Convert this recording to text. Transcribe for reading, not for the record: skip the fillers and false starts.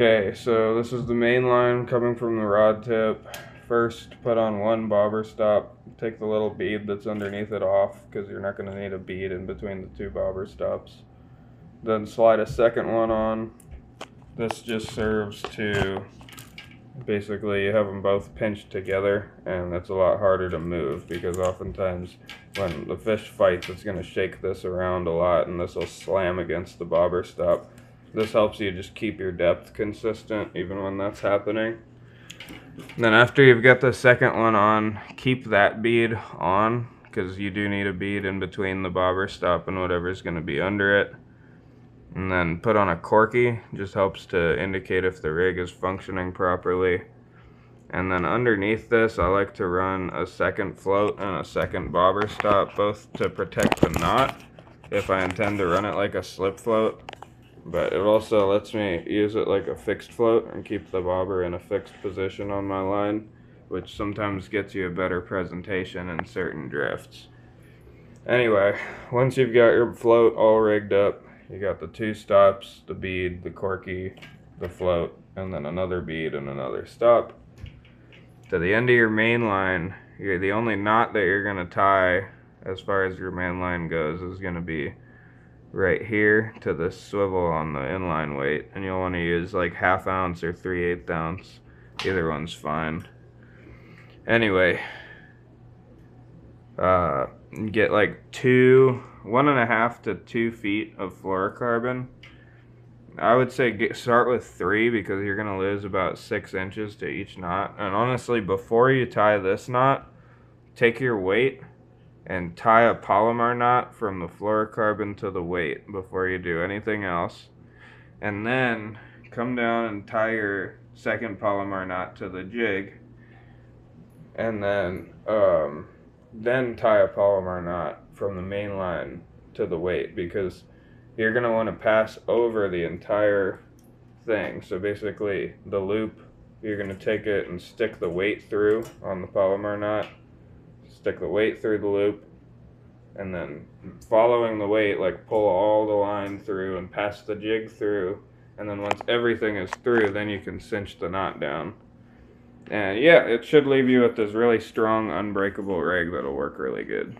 Okay, so this is the main line coming from the rod tip. First, put on one bobber stop. Take the little bead that's underneath it off because you're not going to need a bead in between the two bobber stops. Then slide a second one on. This just serves to basically you have them both pinched together, and it's a lot harder to move because oftentimes when the fish fights, it's going to shake this around a lot and this will slam against the bobber stop. This helps you just keep your depth consistent even when that's happening. Then after you've got the second one on, keep that bead on because you do need a bead in between the bobber stop and whatever's going to be under it. And then put on a corky, just helps to indicate if the rig is functioning properly. And then underneath this, I like to run a second float and a second bobber stop, both to protect the knot if I intend to run it like a slip float. But it also lets me use it like a fixed float and keep the bobber in a fixed position on my line, which sometimes gets you a better presentation in certain drifts. Anyway, once you've got your float all rigged up, you got the two stops, the bead, the corky, the float, and then another bead and another stop. To the end of your main line, the only knot that you're going to tie as far as your main line goes is going to be right here to the swivel on the inline weight, and you'll want to use like 1/2 ounce or 3/8 ounce. Either one's fine. Anyway, get like 1.5 to 2 feet of fluorocarbon. I would say start with 3 because you're gonna lose about 6 inches to each knot. And honestly, before you tie this knot, take your weight and tie a Palomar knot from the fluorocarbon to the weight before you do anything else. And then come down and tie your second Palomar knot to the jig. And then tie a Palomar knot from the main line to the weight because you're going to want to pass over the entire thing. So basically the loop, you're going to take it and stick the weight through on the Palomar knot. Stick the weight through the loop, and then following the weight, like pull all the line through and pass the jig through, and then once everything is through, then you can cinch the knot down. And yeah, it should leave you with this really strong, unbreakable rig that'll work really good.